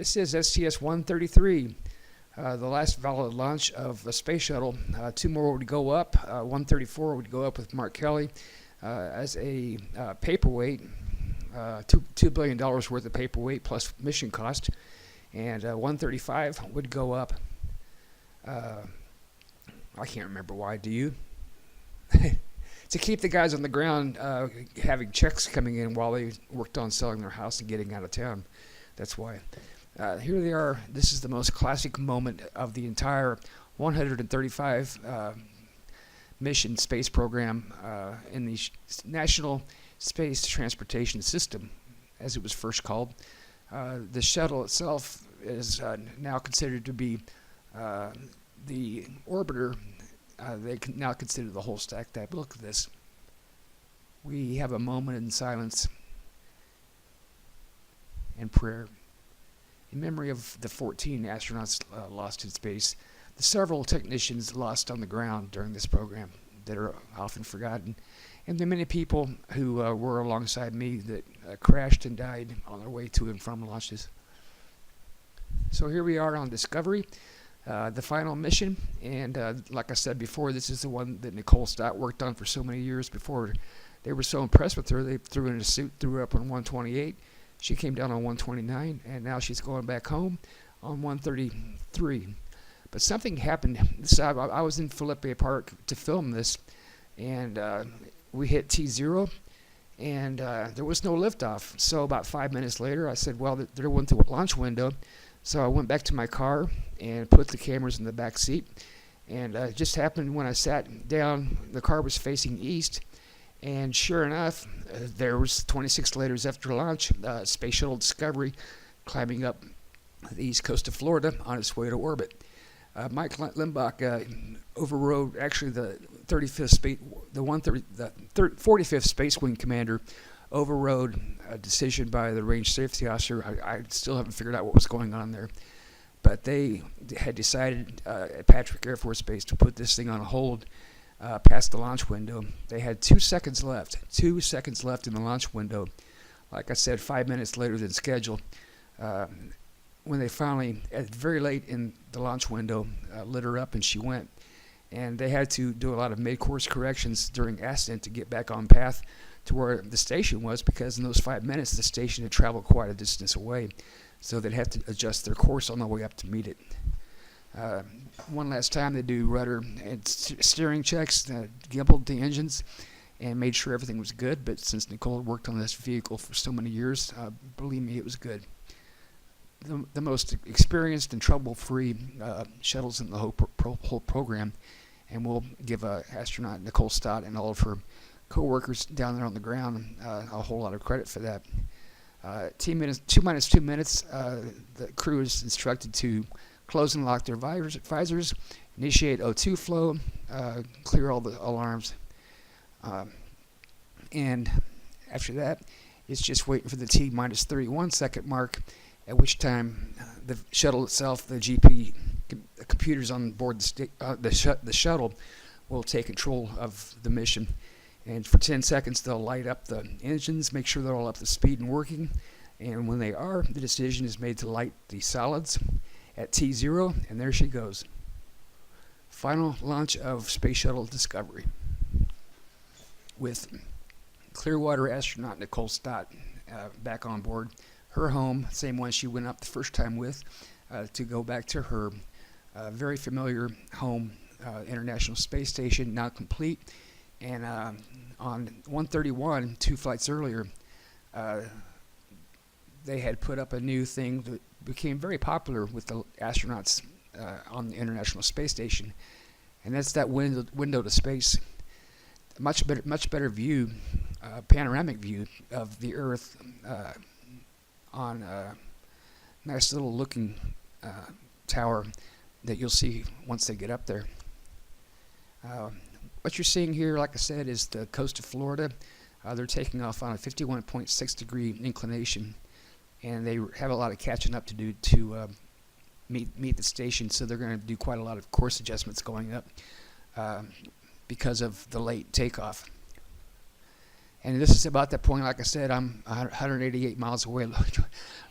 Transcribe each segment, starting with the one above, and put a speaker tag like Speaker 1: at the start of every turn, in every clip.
Speaker 1: This is STS-133, the last valid launch of the space shuttle. Two more would go up. 134 would go up with Mark Kelly as a paperweight, $2 billion worth of paperweight plus mission cost. And 135 would go up. I can't remember why, do you? To keep the guys on the ground having checks coming in while they worked on selling their house and getting out of town. That's why. Here they are. This is the most classic moment of the entire 135 mission space program in the National Space Transportation System, as it was first called. The shuttle itself is now considered to be the orbiter. They can now consider the whole stack that. But look at this. We have a moment in silence and prayer in memory of the 14 astronauts lost in space, the several technicians lost on the ground during this program that are often forgotten, and the many people who were alongside me that crashed and died on their way to and from launches. So here we are on Discovery, the final mission, and like I said before, this is the one that Nicole Stott worked on for so many years before. They were so impressed with her, they threw her in a suit, threw her up on 128. She came down on 129, and now she's going back home on 133. But something happened. I was in Philippe Park to film this, and we hit T0, and there was no liftoff. So about 5 minutes later, I said, well, there went the launch window. So I went back to my car and put the cameras in the back seat. And it just happened when I sat down, the car was facing east. And sure enough, there was 26 later after launch, Space Shuttle Discovery climbing up the east coast of Florida on its way to orbit. Mike Limbach overrode actually the 45th Space Wing commander overrode a decision by the range safety officer. I still haven't figured out what was going on there, but they had decided at Patrick Air Force Base to put this thing on hold. Past the launch window. They had 2 seconds left. 2 seconds left in the launch window. Like I said, 5 minutes later than scheduled. When they finally, very late in the launch window, lit her up and she went. And they had to do a lot of mid-course corrections during ascent to get back on path to where the station was, because in those 5 minutes the station had traveled quite a distance away. So they'd have to adjust their course on the way up to meet it. One last time they do rudder and steering checks, gimbaled the engines and made sure everything was good. But since Nicole worked on this vehicle for so many years, believe me, it was good. The most experienced and trouble-free shuttles in the whole program, and we'll give astronaut Nicole Stott and all of her co-workers down there on the ground a whole lot of credit for that. 2 minus 2 minutes, the crew is instructed to close and lock their visors, initiate O2 flow, clear all the alarms, and after that, it's just waiting for the T minus 31 second mark, at which time the shuttle itself, the GP computers on board the shuttle, will take control of the mission. And for 10 seconds, they'll light up the engines, make sure they're all up to speed and working. And when they are, the decision is made to light the solids at T0, and there she goes. Final launch of Space Shuttle Discovery with Clearwater astronaut Nicole Stott back on board her home, same one she went up the first time with, to go back to her very familiar home, International Space Station, now complete. And on 131, 2 flights earlier, they had put up a new thing that became very popular with the astronauts on the International Space Station, and that's that window to space. Much better view, panoramic view of the Earth on a nice little looking tower that you'll see once they get up there. What you're seeing here, like I said, is the coast of Florida. They're taking off on a 51.6 degree inclination, and they have a lot of catching up to do to meet the station, so they're going to do quite a lot of course adjustments going up because of the late takeoff. And this is about that point, like I said, I'm 188 miles away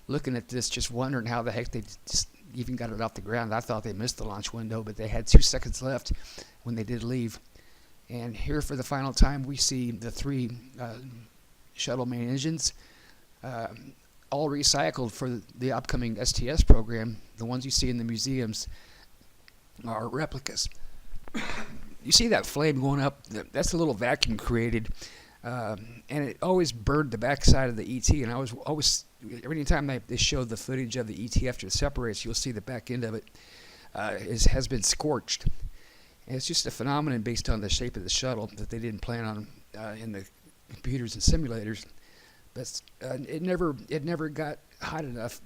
Speaker 1: looking at this, just wondering how the heck they just even got it off the ground. I thought they missed the launch window, but they had 2 seconds left when they did leave. And here for the final time, we see the 3 shuttle main engines, all recycled for the upcoming STS program. The ones you see in the museums are replicas. You see that flame going up? That's a little vacuum created, and it always burned the backside of the ET. And I was always, every time they showed the footage of the ET after it separates, you'll see the back end of it has been scorched. And it's just a phenomenon based on the shape of the shuttle that they didn't plan on in the computers and simulators. But it never got hot enough,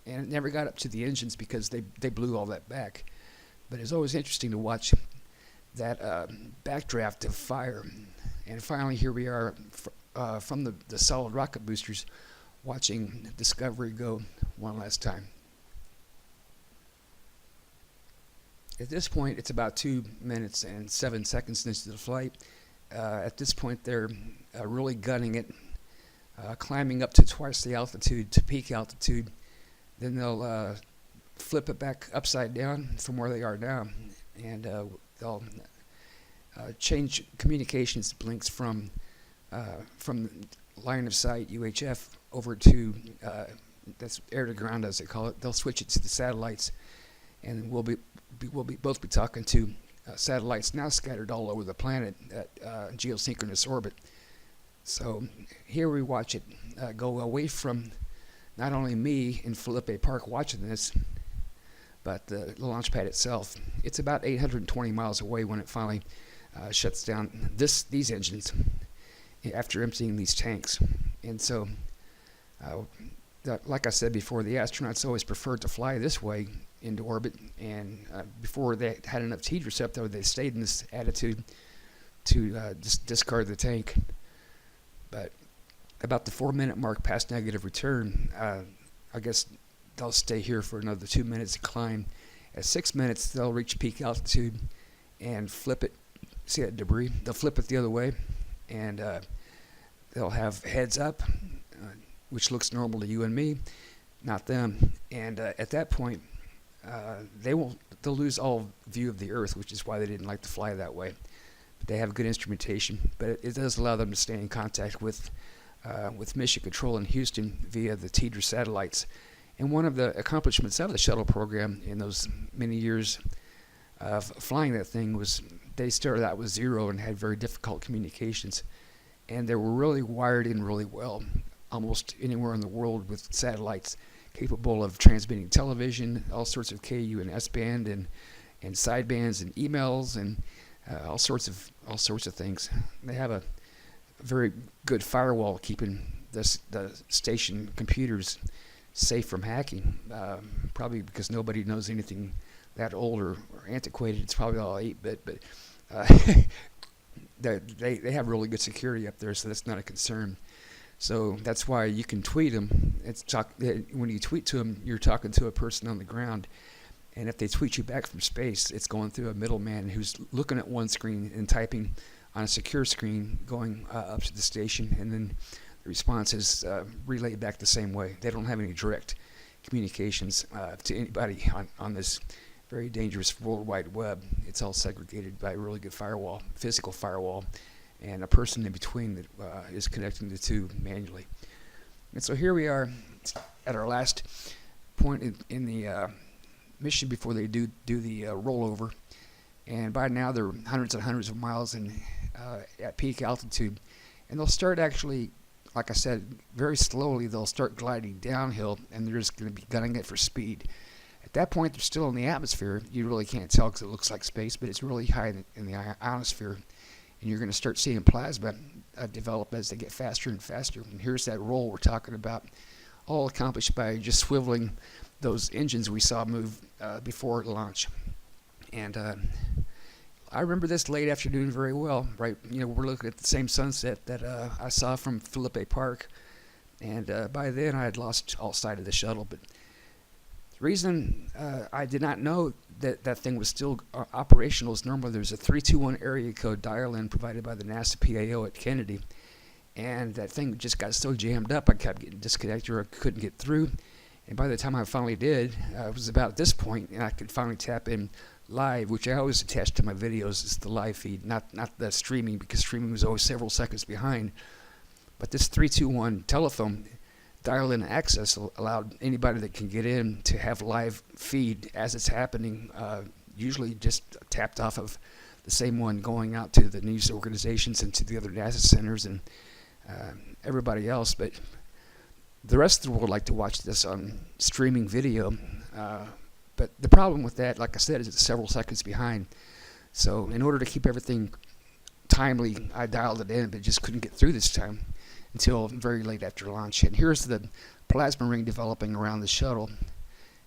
Speaker 1: and it never got up to the engines because they blew all that back. But it's always interesting to watch that backdraft of fire. And finally, here we are from the solid rocket boosters, watching Discovery go one last time. At this point, it's about 2 minutes and 7 seconds into the flight. At this point, they're really gunning it, climbing up to twice the altitude, to peak altitude. Then they'll flip it back upside down from where they are now, and they'll change communications blinks from line of sight UHF over to that's air to ground, as they call it. They'll switch it to the satellites, and we'll both be talking to satellites now scattered all over the planet at geosynchronous orbit. So here we watch it go away from not only me in Felipe Park watching this, but the launch pad itself. It's about 820 miles away when it finally shuts down these engines after emptying these tanks. And so, like I said before, the astronauts always preferred to fly this way into orbit, and before they had enough T-intercept, they stayed in this attitude to discard the tank. But about the 4-minute mark past negative return, I guess they'll stay here for another 2 minutes to climb. At 6 minutes, they'll reach peak altitude and flip it. See that debris? They'll flip it the other way, and they'll have heads up, which looks normal to you and me, not them. And at that point, they'll lose all view of the Earth, which is why they didn't like to fly that way. But they have good instrumentation, but it does allow them to stay in contact with Mission Control in Houston via the TEDRA satellites. And one of the accomplishments of the shuttle program in those many years of flying that thing was they started out with 0 and had very difficult communications. And they were really wired in really well, almost anywhere in the world, with satellites capable of transmitting television, all sorts of KU and S-band and sidebands and emails and all sorts of things. They have a very good firewall keeping the station computers safe from hacking, probably because nobody knows anything that old or antiquated. It's probably all 8-bit, but they have really good security up there, so that's not a concern. So that's why you can tweet them. When you tweet to them, you're talking to a person on the ground, and if they tweet you back from space, it's going through a middleman who's looking at one screen and typing on a secure screen going up to the station, and then the response is relayed back the same way. They don't have any direct communications to anybody on this very dangerous World Wide Web. It's all segregated by a really good firewall, physical firewall, and a person in between that is connecting the two manually. And so here we are at our last point in the mission before they do the rollover. And by now they're hundreds and hundreds of miles at peak altitude. And they'll start actually, like I said, very slowly they'll start gliding downhill, and they're just going to be gunning it for speed. At that point, they're still in the atmosphere. You really can't tell because it looks like space, but it's really high in the ionosphere. And you're going to start seeing plasma develop as they get faster and faster. And here's that roll we're talking about, all accomplished by just swiveling those engines we saw move before launch. And I remember this late afternoon very well. Right, we're looking at the same sunset that I saw from Felipe Park. And by then, I had lost all sight of the shuttle. But The reason I did not know that that thing was still operational is normally there's a 321 area code dial-in provided by the NASA PAO at Kennedy, and that thing just got so jammed up I kept getting disconnected or I couldn't get through. And by the time I finally did, it was about at this point, and I could finally tap in live, which I always attach to my videos is the live feed, not the streaming, because streaming was always several seconds behind. But this 321 telephone dial-in access allowed anybody that can get in to have live feed as it's happening, usually just tapped off of the same one going out to the news organizations and to the other NASA centers and everybody else. But the rest of the world like to watch this on streaming video. But the problem with that, like I said, is it's several seconds behind. So in order to keep everything timely, I dialed it in, but just couldn't get through this time until very late after launch. And here's the plasma ring developing around the shuttle.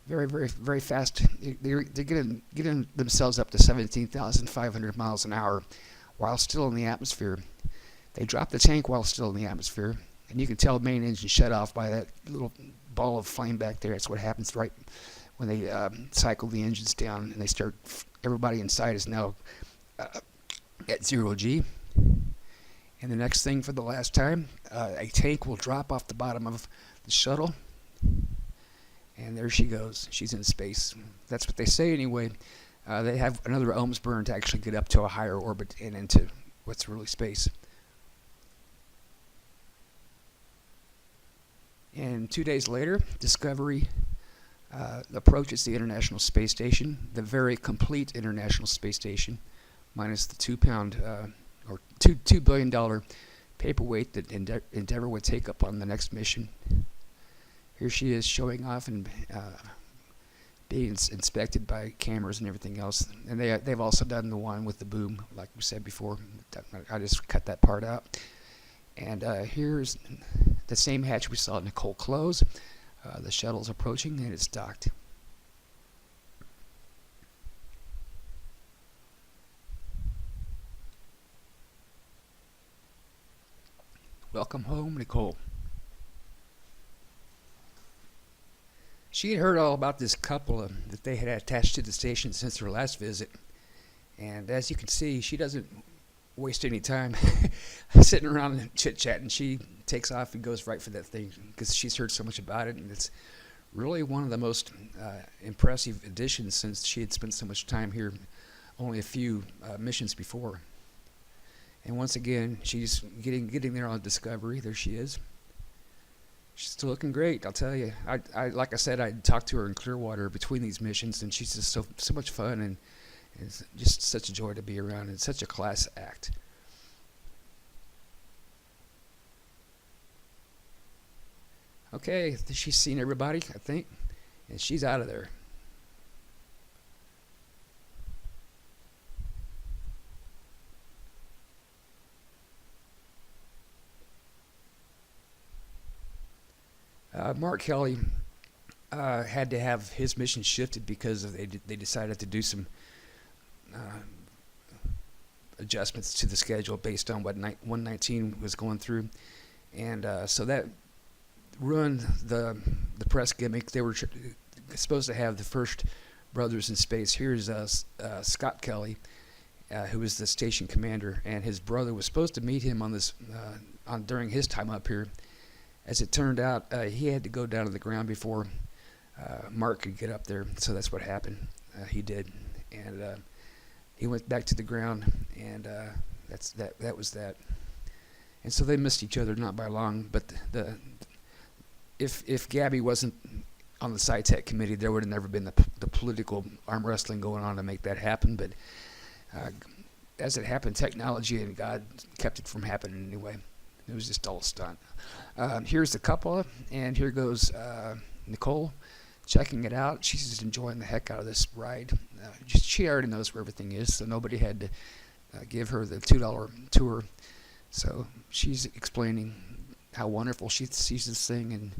Speaker 1: Very, very, very fast. They're getting themselves up to 17,500 miles an hour while still in the atmosphere. They dropped the tank while still in the atmosphere, and you can tell the main engine shut off by that little ball of flame back there. That's what happens right when they cycle the engines down and they start. Everybody inside is now at 0G. And the next thing for the last time, a tank will drop off the bottom of the shuttle. And there she goes. She's in space. That's what they say anyway. They have another ohms burn to actually get up to a higher orbit and into what's really space. And 2 days later, Discovery approaches the International Space Station, the very complete International Space Station, minus the 2-pound or $2 billion paperweight that Endeavour would take up on the next mission. Here she is showing off and being inspected by cameras and everything else. And they've also done the one with the boom, like we said before. I just cut that part out. And here's the same hatch we saw Nicole close. The shuttle's approaching and it's docked. Welcome home, Nicole. She had heard all about this couple that they had attached to the station since her last visit. And as you can see, she doesn't waste any time sitting around and chit-chatting. She takes off and goes right for that thing because she's heard so much about it. And it's really one of the most impressive additions since she had spent so much time here only a few missions before. And once again, she's getting there on Discovery. There she is. She's still looking great, I'll tell you. I like I said, I talked to her in Clearwater between these missions, and she's just so much fun, and it's just such a joy to be around. It's such a class act. Okay, she's seen everybody, I think, and she's out of there. Mark Kelly had to have his mission shifted because they decided to do some adjustments to the schedule based on what 119 was going through, and so that ruined the press gimmick. They were supposed to have the first brothers in space. Here's Scott Kelly, who was the station commander, and his brother was supposed to meet him on this during his time up here. As it turned out, he had to go down to the ground before Mark could get up there, so that's what happened. He did, and he went back to the ground, and that was that. And so they missed each other, not by long. But if Gabby wasn't on the SciTech committee, there would have never been the political arm wrestling going on to make that happen. But as it happened, technology and God kept it from happening anyway. It was just all a stunt. Here's the couple, and here goes Nicole checking it out. She's just enjoying the heck out of this ride. She already knows where everything is, so nobody had to give her the $2 tour. So she's explaining how wonderful she sees this thing and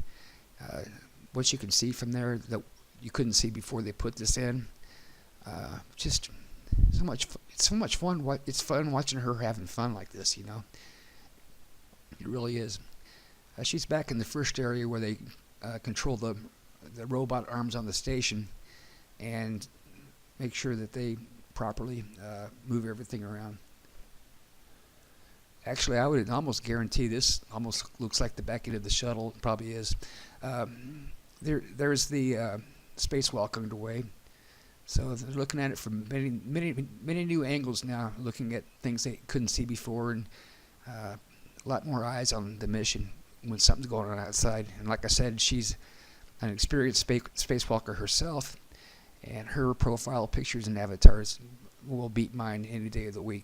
Speaker 1: what you can see from there that you couldn't see before they put this in. Just so much. It's so much fun. It's fun watching her having fun like this, you know. It really is. She's back in the first area where they control the the robot arms on the station and make sure that they properly move everything around. Actually, I would almost guarantee this almost looks like the back end of the shuttle. It probably is. There's the spacewalk underway. So they're looking at it from many new angles now, looking at things they couldn't see before, and a lot more eyes on the mission when something's going on outside. And like I said, she's an experienced spacewalker herself, and her profile pictures and avatars will beat mine any day of the week.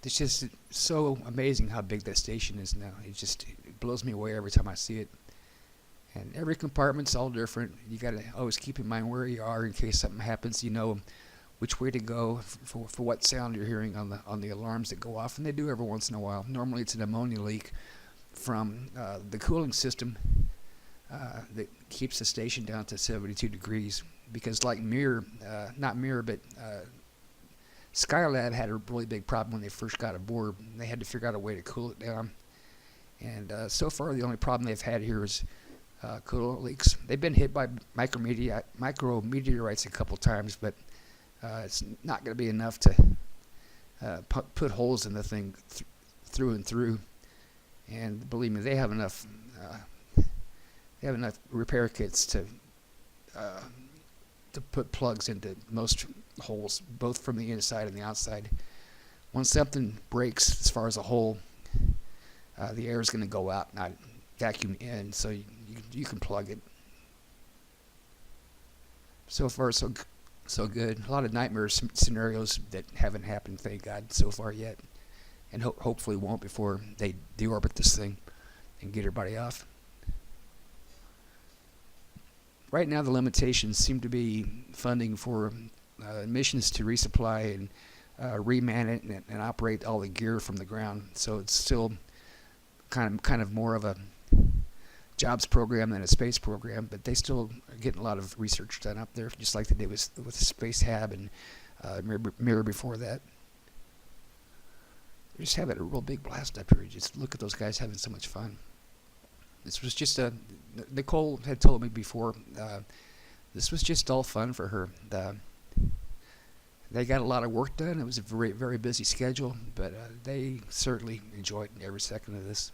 Speaker 1: It's just so amazing how big that station is now. It blows me away every time I see it. And every compartment's all different. You got to always keep in mind where you are in case something happens. You know which way to go for what sound you're hearing on the alarms that go off, and they do every once in a while. Normally it's an ammonia leak from the cooling system that keeps the station down to 72 degrees. Because like Skylab had a really big problem when they first got aboard. They had to figure out a way to cool it down. And so far the only problem they've had here is coolant leaks. They've been hit by micrometeorites a couple times, but it's not going to be enough to put holes in the thing through and through. And believe me, they have enough repair kits to put plugs into most holes, both from the inside and the outside. Once something breaks as far as a hole, the air is going to go out, not vacuum in, so you can plug it. So far, so good. A lot of nightmare scenarios that haven't happened, thank God, so far yet, and hopefully won't before they deorbit this thing and get everybody off. Right now, the limitations seem to be funding for missions to resupply and reman it and operate all the gear from the ground. So it's still kind of more of a jobs program than a space program, but they still are getting a lot of research done up there, just like they did with the Space Hab and Mirror before that. They're just having a real big blast up here. Just look at those guys having so much fun. This was just Nicole had told me before, this was just all fun for her. They got a lot of work done. It was a very, very busy schedule, but they certainly enjoyed every second of this.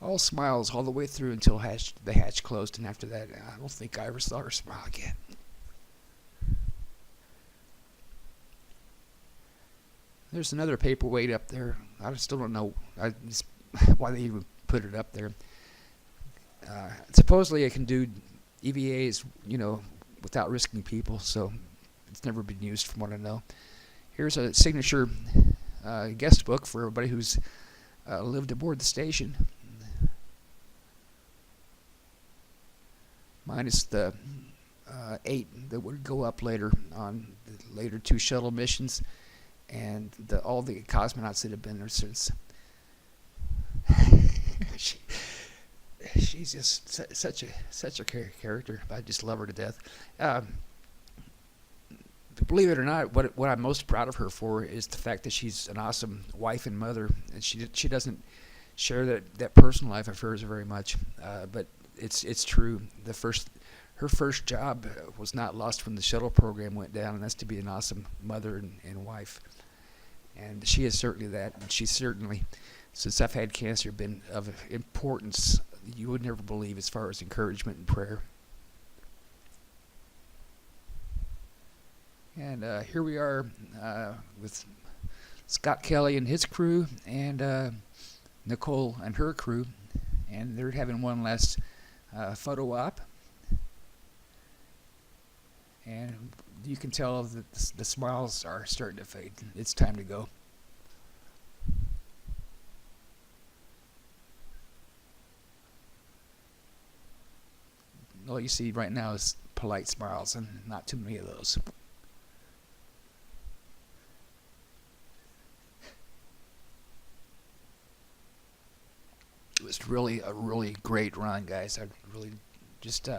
Speaker 1: All smiles all the way through until the hatch closed, and after that, I don't think I ever saw her smile again. There's another paperweight up there. I still don't know why they even put it up there. Supposedly it can do EVAs, without risking people, so it's never been used from what I know. Here's a signature guest book for everybody who's lived aboard the station. Minus the 8 that would go up later on the later 2 shuttle missions, and all the cosmonauts that have been there since. She's just such a character. I just love her to death. Believe it or not, what I'm most proud of her for is the fact that she's an awesome wife and mother, and she doesn't share that personal life of hers very much. But it's true. Her first job was not lost when the shuttle program went down, and that's to be an awesome mother and wife. And she is certainly that. And she's certainly, since I've had cancer, been of importance you would never believe as far as encouragement and prayer. And here we are with Scott Kelly and his crew, and Nicole and her crew, and they're having one last photo op. And you can tell that the smiles are starting to fade. It's time to go. All you see right now is polite smiles, and not too many of those. It was really a really great run, guys. I really just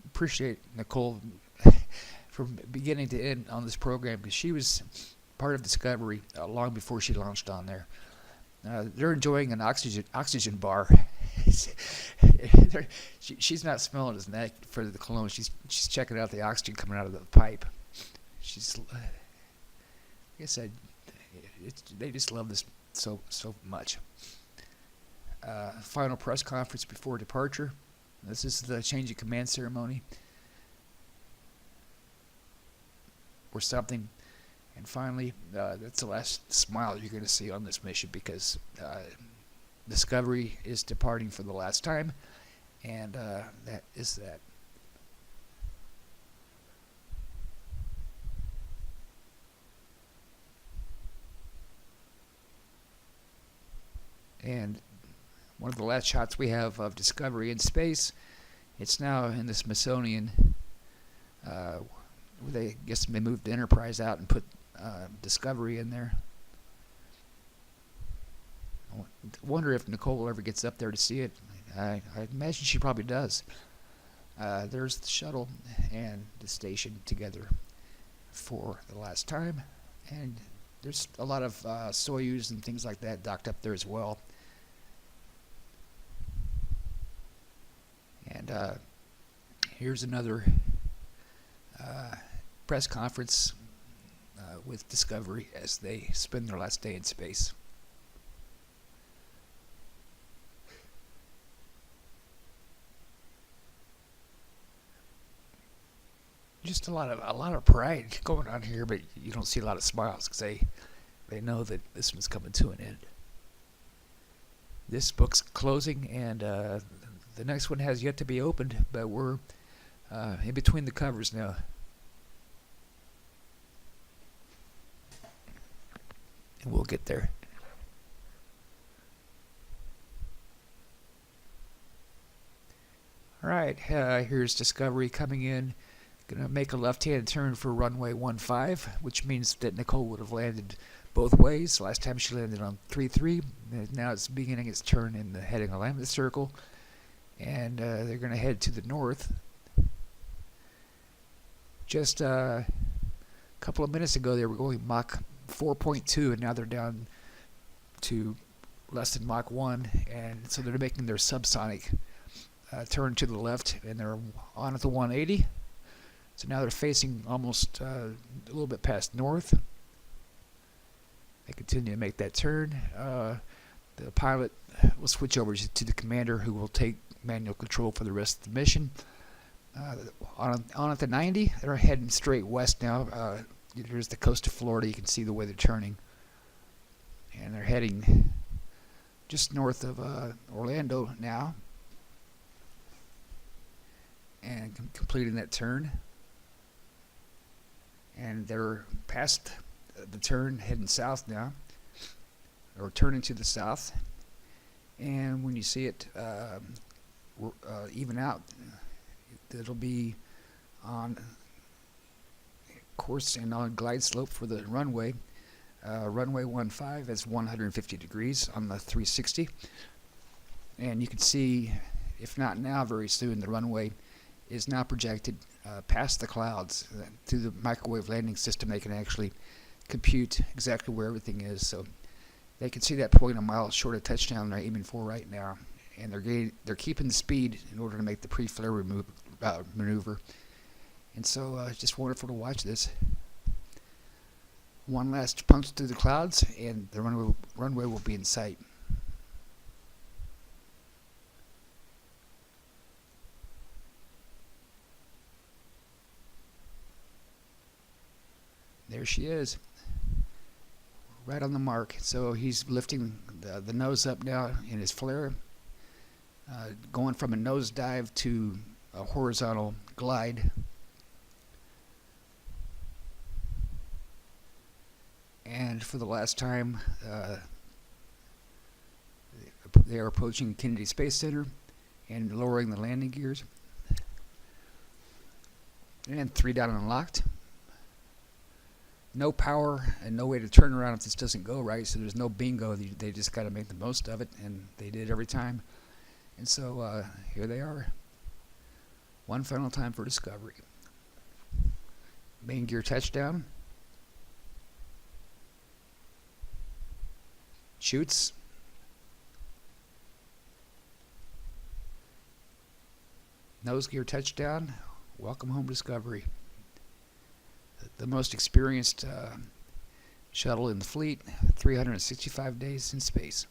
Speaker 1: appreciate Nicole from beginning to end on this program, because she was part of Discovery long before she launched on there. They're enjoying an oxygen bar. She's not smelling his neck for the cologne. She's checking out the oxygen coming out of the pipe. She's, like I said, they just love this so much. Final press conference before departure. This is the change of command ceremony, or something. And finally, that's the last smile you're going to see on this mission, because Discovery is departing for the last time, and that is that. And one of the last shots we have of Discovery in space, it's now in the Smithsonian. They guess they moved the Enterprise out and put Discovery in there. I wonder if Nicole ever gets up there to see it. I imagine she probably does. There's the shuttle and the station together for the last time, and there's a lot of Soyuz and things like that docked up there as well. And here's another press conference with Discovery as they spend their last day in space. Just a lot of pride going on here, but you don't see a lot of smiles because they know that this one's coming to an end. This book's closing, and the next one has yet to be opened, but we're in between the covers now. And we'll get there. Alright, here's Discovery coming in. Gonna make a left-hand turn for runway 15, which means that Nicole would have landed both ways. Last time she landed on 33. Now it's beginning its turn in the heading alignment circle. And they're going to head to the north. Just a couple of minutes ago, they were going Mach 4.2, and now they're down to less than Mach 1. And so they're making their subsonic turn to the left, and they're on at the 180. So now they're facing almost a little bit past north. They continue to make that turn. The pilot will switch over to the commander, who will take manual control for the rest of the mission. On at the 90, they're heading straight west now. There's the coast of Florida. You can see the way they're turning. And they're heading just north of Orlando now. And completing that turn. And they're past the turn, heading south now. Or turning to the south. And when you see it even out, it'll be on course and on glide slope for the runway. Runway 15 is 150 degrees on the 360. And you can see, if not now, very soon, the runway is now projected past the clouds. Through the microwave landing system, they can actually compute exactly where everything is. So they can see that point a mile short of touchdown they're aiming for right now. And they're keeping the speed in order to make the pre-flare maneuver. And so it's just wonderful to watch this. One last punch through the clouds, and the runway will be in sight. There she is, right on the mark. So he's lifting the nose up now in his flare, going from a nosedive to a horizontal glide. And for the last time, they are approaching Kennedy Space Center and lowering the landing gears. And 3 down and locked. No power and no way to turn around if this doesn't go right, so there's no bingo. They just got to make the most of it, and they did every time. And so here they are. One final time for Discovery. Main gear touchdown. Shoots. Nose gear touchdown. Welcome home, Discovery. The most experienced shuttle in the fleet. 365 days in space.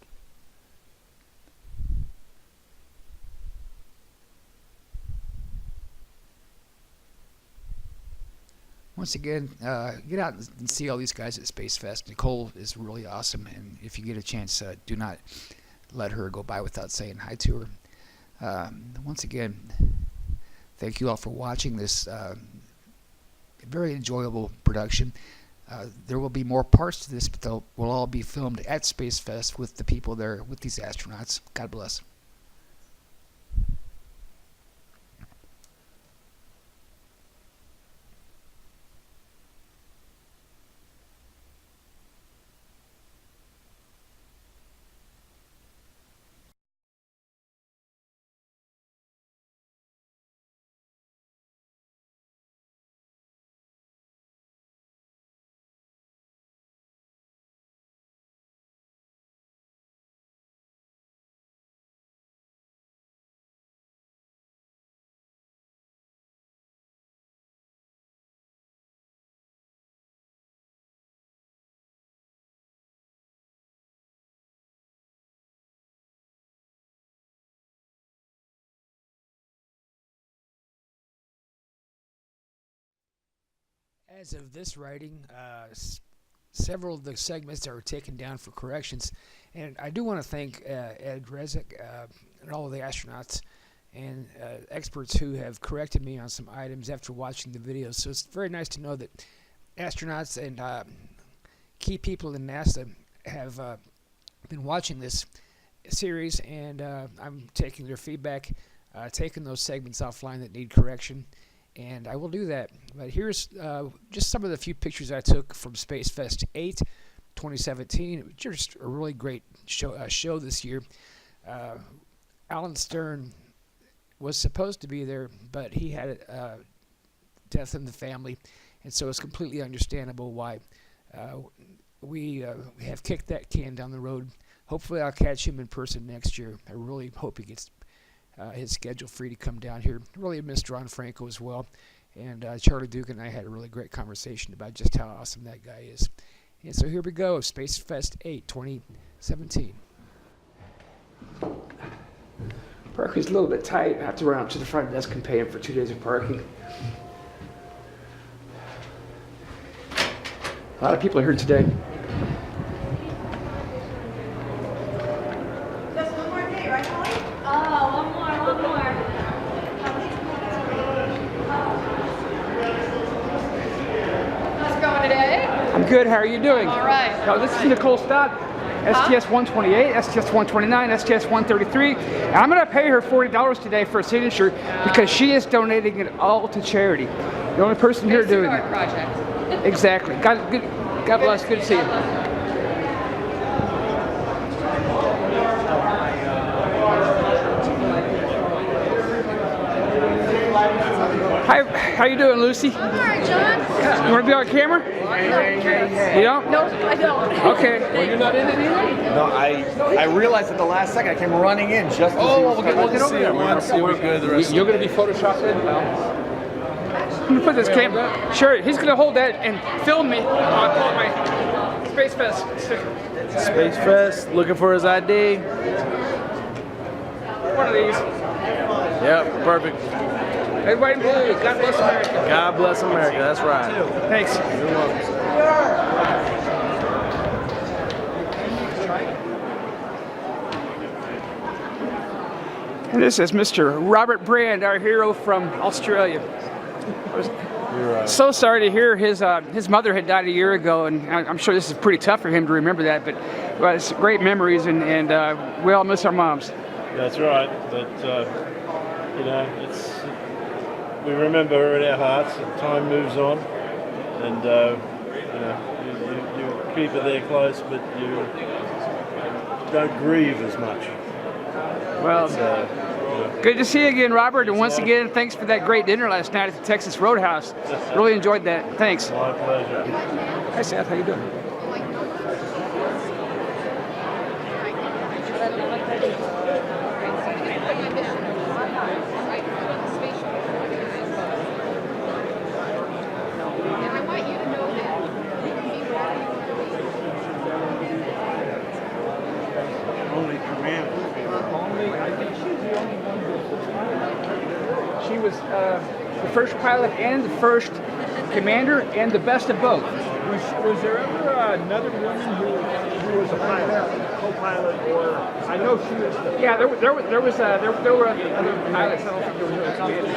Speaker 1: Once again, get out and see all these guys at Spacefest. Nicole is really awesome, and if you get a chance, do not let her go by without saying hi to her. Once again, thank you all for watching this very enjoyable production. There will be more parts to this, but they'll will all be filmed at Spacefest with the people there, with these astronauts. God bless. As of this writing, several of the segments are taken down for corrections, and I do want to thank Ed Rezek and all of the astronauts and experts who have corrected me on some items after watching the videos. So it's very nice to know that astronauts and key people in NASA have been watching this series, and I'm taking their feedback, taking those segments offline that need correction. And I will do that. But here's just some of the few pictures I took from Spacefest 8, 2017. It was just a really great show this year. Alan Stern was supposed to be there, but he had a death in the family, and so it's completely understandable why we have kicked that can down the road. Hopefully I'll catch him in person next year. I really hope he gets his schedule free to come down here. Really missed Ron Franco as well. And Charlie Duke and I had a really great conversation about just how awesome that guy is. And so here we go, Spacefest 8, 2017. Parking's a little bit tight. I have to run up to the front desk and pay him for 2 days of parking. A lot of people are here today.
Speaker 2: Just one more day, right, Holly?
Speaker 3: Oh, one more. How's it going today?
Speaker 1: I'm good. How are you doing?
Speaker 3: All right.
Speaker 1: Now, this is Nicole Stott, STS 128, STS 129, STS 133. And I'm going to pay her $40 today for a signature because she is donating it all to charity. The only person here doing it.
Speaker 3: Project.
Speaker 1: Exactly. God bless. Good to see you. Hi, how you doing, Lucy?
Speaker 3: All right, John.
Speaker 1: You want to be on camera? You don't?
Speaker 3: No, I don't.
Speaker 1: Okay.
Speaker 4: Well, you're not in it either? No, I realized at the last second I came running in just as
Speaker 1: We'll get over there.
Speaker 4: We're good the rest
Speaker 1: You're going to be photoshopped in? No. I'm going to put this camera. Sure, he's going to hold that and film me on my Spacefest.
Speaker 4: Spacefest, looking for his ID.
Speaker 1: One of these.
Speaker 4: Yep, perfect.
Speaker 1: Red, white, and blue. God bless America.
Speaker 4: God bless America, that's right.
Speaker 1: Thanks.
Speaker 4: You're welcome.
Speaker 1: And this is Mr. Robert Brand, our hero from Australia.
Speaker 4: You're right.
Speaker 1: So sorry to hear his mother had died a year ago, and I'm sure this is pretty tough for him to remember that, but it's great memories, and we all miss our moms.
Speaker 5: That's right, but we remember her in our hearts, and time moves on, and you keep her there close, but you don't grieve as much.
Speaker 1: Well, good to see you again, Robert, and once again, thanks for that great dinner last night at the Texas Roadhouse. Really enjoyed that. Thanks.
Speaker 5: My pleasure.
Speaker 1: Hi, Seth. How you doing? She was the first pilot and the first commander and the best of both.
Speaker 5: Was there ever another woman who was a pilot, co-pilot, or I know she was the
Speaker 1: Yeah, there were other pilots. I don't think there was really commanders.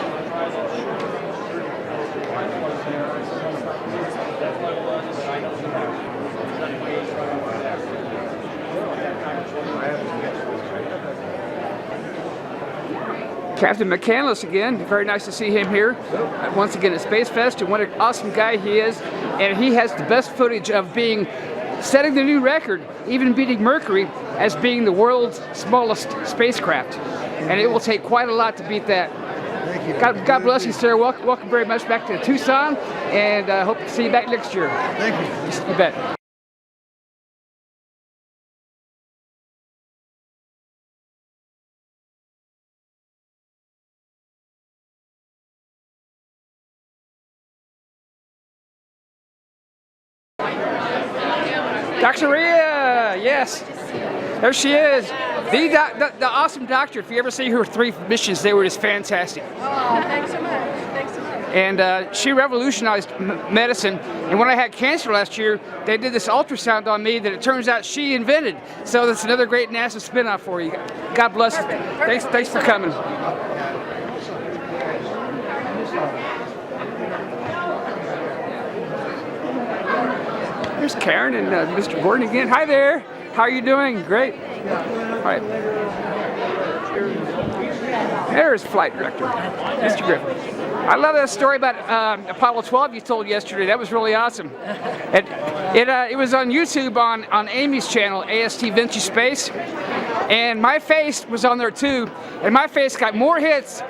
Speaker 1: Captain McCandless again, very nice to see him here once again at Spacefest, and what an awesome guy he is. And he has the best footage of setting the new record, even beating Mercury as being the world's smallest spacecraft. And it will take quite a lot to beat that.
Speaker 6: Thank you.
Speaker 1: God bless you, sir. Welcome very much back to Tucson, and hope to see you back next year.
Speaker 6: Thank you.
Speaker 1: You bet. Dr. Rhea, yes, there she is. The awesome doctor. If you ever see her 3 missions, they were just fantastic.
Speaker 2: Oh, thanks so much. Thanks so much.
Speaker 1: And she revolutionized medicine. And when I had cancer last year, they did this ultrasound on me that it turns out she invented. So that's another great NASA spinoff for you. God bless you. Thanks for coming. There's Karen and Mr. Gordon again. Hi there. How are you doing? Great. All right. There's flight director, Mr. Griffin. I love that story about Apollo 12 you told yesterday. That was really awesome. It was on YouTube on Amy's channel, AST Vinci Space, and my face was on there too. And my face got more hits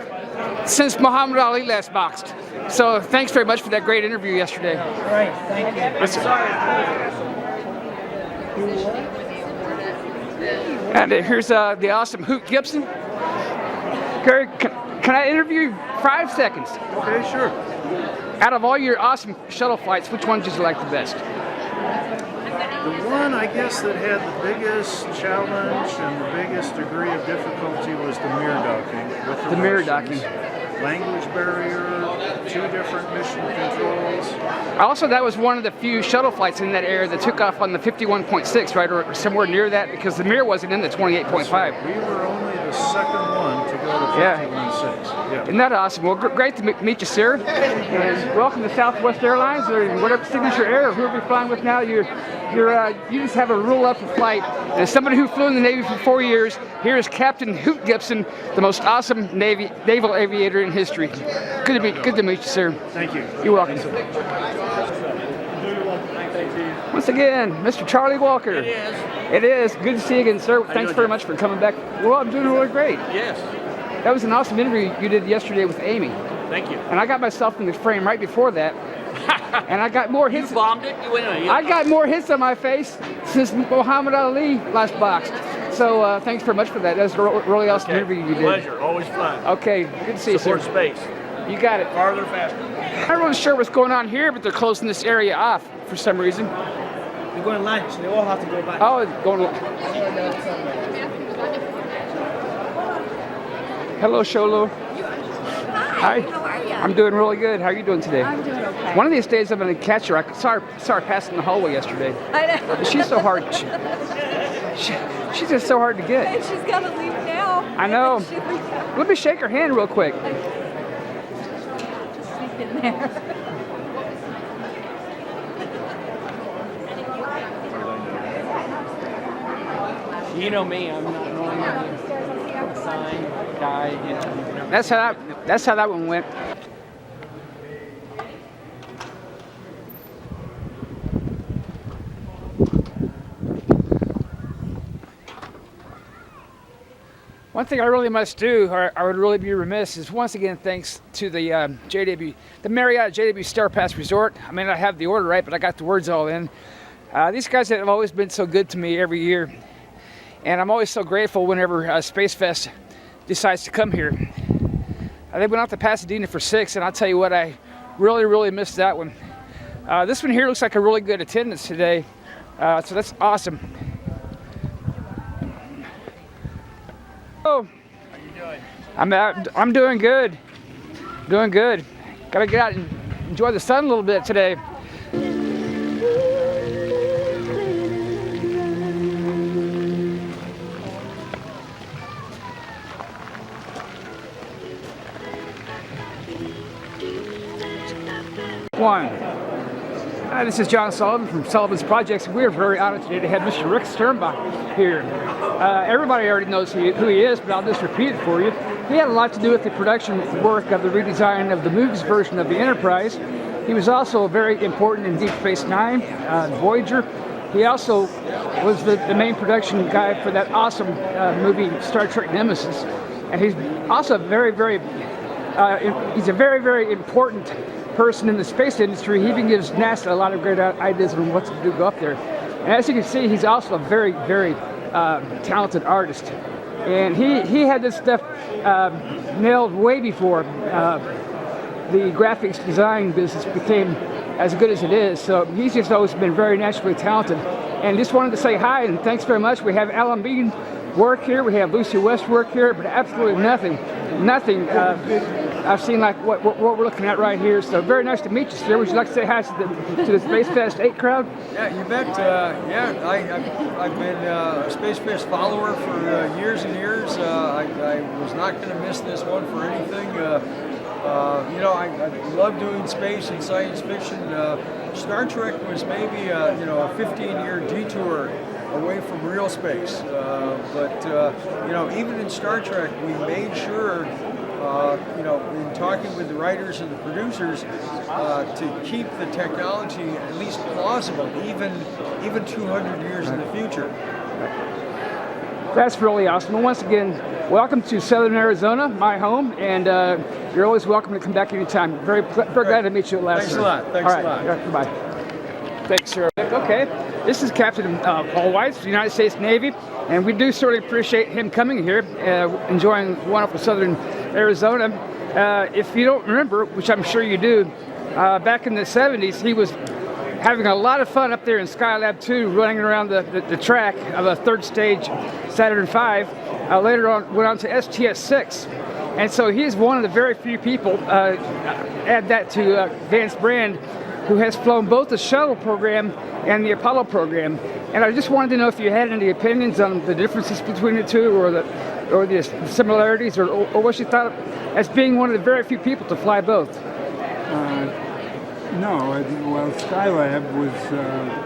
Speaker 1: since Muhammad Ali last boxed. So thanks very much for that great interview yesterday.
Speaker 7: Great, thank you.
Speaker 1: And here's the awesome Hoot Gibson. Gary, can I interview you 5 seconds?
Speaker 5: Okay, sure.
Speaker 1: Out of all your awesome shuttle flights, which one did you like the best?
Speaker 5: The one, I guess, that had the biggest challenge and the biggest degree of difficulty was the mirror docking. With the
Speaker 1: mirror
Speaker 5: Russians.
Speaker 1: docking.
Speaker 5: Language barrier, 2 different mission controls.
Speaker 1: Also, that was one of the few shuttle flights in that era that took off on the 51.6, right, or somewhere near that, because the mirror wasn't in the 28.5.
Speaker 5: We were only the second one to go to 51.6. Yeah.
Speaker 1: Isn't that awesome? Well, great to meet you, sir. And welcome to Southwest Airlines, or whatever signature air, whoever you're flying with now. You just have a rule up for flight. And as somebody who flew in the Navy for 4 years, here is Captain Hoot Gibson, the most awesome naval aviator in history. Good to meet you, sir.
Speaker 5: Thank you.
Speaker 1: You're welcome. Once again, Mr. Charlie Walker. It is. It is. Good to see you again, sir. Thanks very much for coming back. Well, I'm doing really great.
Speaker 8: Yes.
Speaker 1: That was an awesome interview you did yesterday with Amy.
Speaker 8: Thank you.
Speaker 1: And I got myself in the frame right before that. And I got more hits.
Speaker 8: You bombed it. You went in.
Speaker 1: I got more hits on my face since Muhammad Ali last boxed. So thanks very much for that. That was a really awesome interview you did.
Speaker 8: Pleasure. Always fun.
Speaker 1: Okay, good to see you, sir.
Speaker 8: Support space.
Speaker 1: You got it.
Speaker 8: Farther, faster.
Speaker 1: I'm not really sure what's going on here, but they're closing this area off for some reason.
Speaker 7: They're going lunch. They all have to go back.
Speaker 1: Oh, going. Hello, Sholo. Hi.
Speaker 2: How are you?
Speaker 1: I'm doing really good. How are you doing today?
Speaker 2: I'm doing okay.
Speaker 1: One of these days I'm going to catch her. I saw her passing the hallway yesterday.
Speaker 2: I know.
Speaker 1: She's so hard. She's just so hard to get.
Speaker 2: And she's got to leave now.
Speaker 1: I know.
Speaker 2: She'll be
Speaker 1: Let me shake her hand real quick.
Speaker 2: just sneak in there.
Speaker 7: You know me, I'm not normally sign guy, you know.
Speaker 1: That's how that one went. One thing I really must do, or I would really be remiss, is once again thanks to the the Marriott JW Star Pass Resort. I may not have the order right, but I got the words all in. These guys have always been so good to me every year, and I'm always so grateful whenever Spacefest decides to come here. They went out to Pasadena for 6, and I'll tell you what, I really missed that one. This one here looks like a really good attendance today, so that's awesome. Oh,
Speaker 8: How you doing?
Speaker 1: I'm doing good. Doing good. Gotta get out and enjoy the sun a little bit today. This is John Sullivan from Sullivan's Projects. We're very honored today to have Mr. Rick Sternbach here. Everybody already knows who he is, but I'll just repeat it for you. He had a lot to do with the production work of the redesign of the movies version of the Enterprise. He was also very important in Deep Space Nine, Voyager. He also was the main production guy for that awesome movie Star Trek Nemesis. And he's also he's a very, very important person in the space industry. He even gives NASA a lot of great ideas on what to do go up there. And as you can see, he's also a very, very talented artist. And he had this stuff nailed way before the graphics design business became as good as it is. So he's just always been very naturally talented. And just wanted to say hi and thanks very much. We have Alan Bean work here, we have Lucy West work here, but absolutely nothing I've seen like what we're looking at right here. So very nice to meet you, sir. Would you like to say hi to the Spacefest 8 crowd?
Speaker 6: Yeah, you bet. I've been a Spacefest follower for years and years. I was not going to miss this one for anything. I love doing space and science fiction. Star Trek was maybe a 15-year detour away from real space. But even in Star Trek, we made sure, in talking with the writers and the producers, to keep the technology at least plausible, even 200 years in the future.
Speaker 1: That's really awesome. And once again, welcome to Southern Arizona, my home, and you're always welcome to come back anytime. Very glad to meet you at last.
Speaker 6: Thanks a lot. Thanks a lot.
Speaker 1: Goodbye. Thanks, sir. Okay, this is Captain Paul Weitz of the United States Navy, and we do certainly appreciate him coming here, enjoying wonderful Southern Arizona. If you don't remember, which I'm sure you do, back in the 70s, he was having a lot of fun up there in Skylab 2, running around the track of a third stage Saturn V. Later on, went on to STS-6. And so he is one of the very few people, add that to Vance Brand, who has flown both the Shuttle program and the Apollo program. And I just wanted to know if you had any opinions on the differences between the two, or the similarities, or what you thought as being one of the very few people to fly both.
Speaker 9: No, well, Skylab was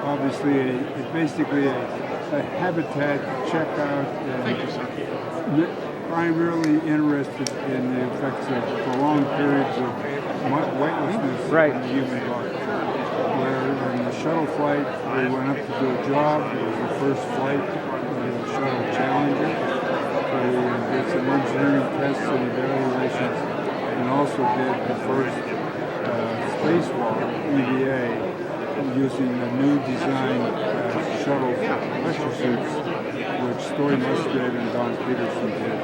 Speaker 9: obviously basically a habitat checkout, primarily interested in the effects of prolonged periods of weightlessness on the human body. Where in the shuttle flight, we went up to do a job. It was the first flight of the Shuttle Challenger. So we did some engineering tests and evaluations, and also did the first spacewalk, EVA, using the new design shuttle pressure suits, which Story Musgrave and Don Peterson did.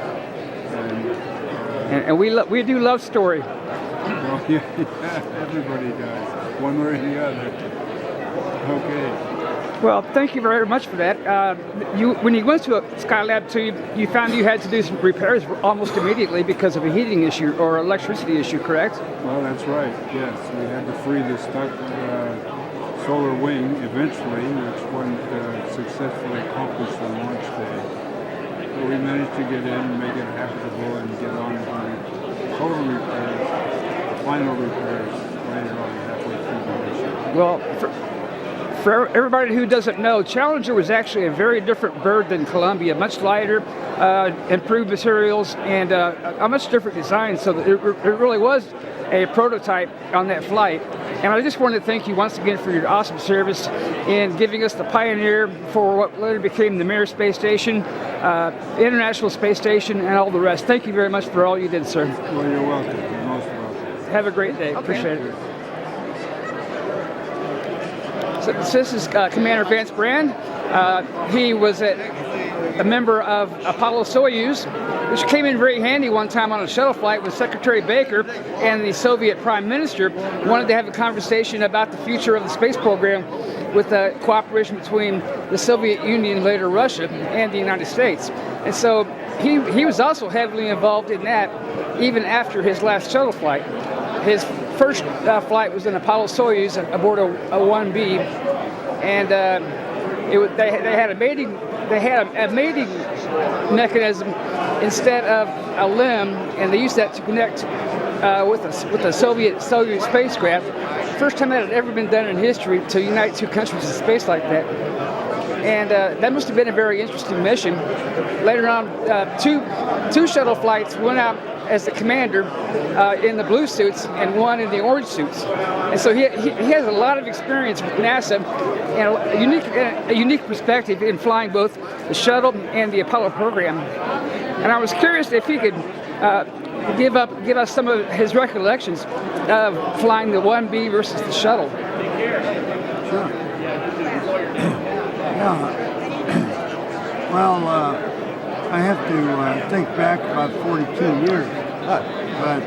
Speaker 1: And we do love Story.
Speaker 9: Well, yeah, everybody does, one way or the other. Okay.
Speaker 1: Well, thank you very much for that. When you went to Skylab 2, you found you had to do some repairs almost immediately because of a heating issue or electricity issue, correct?
Speaker 9: Well, that's right, yes. We had to free the stuck solar wing eventually, which wasn't successfully accomplished on launch day. But we managed to get in, make it habitable, and get on to the total repairs, final repairs later on, halfway through the mission.
Speaker 1: Well, for everybody who doesn't know, Challenger was actually a very different bird than Columbia, much lighter, improved materials, and a much different design, so that it really was a prototype on that flight. And I just wanted to thank you once again for your awesome service in giving us the pioneer for what later became the Mir Space Station, International Space Station, and all the rest. Thank you very much for all you did, sir.
Speaker 9: Well, you're welcome. You're most welcome.
Speaker 1: Have a great day. Appreciate it. So this is Commander Vance Brand. He was at
Speaker 10: a member of Apollo Soyuz, which came in very handy one time on a shuttle flight with Secretary Baker and the Soviet Prime Minister wanted to have a conversation about the future of the space program with cooperation between the Soviet Union, later Russia, and the United States. And so he was also heavily involved in that even after his last shuttle flight. His first flight was an Apollo Soyuz aboard a 1B, and they had a mating mechanism instead of a limb, and they used that to connect with a Soviet spacecraft. First time that had ever been done in history to unite two countries in space like that. And that must have been a very interesting mission. Later on, two shuttle flights, one out as the commander in the blue suits and one in the orange suits. And so he has a lot of experience with NASA and a unique perspective in flying both the shuttle and the Apollo program. And I was curious if he could give us some of his recollections of flying the 1B versus the shuttle.
Speaker 11: Sure. Yeah. Well, I have to think back about 42 years, but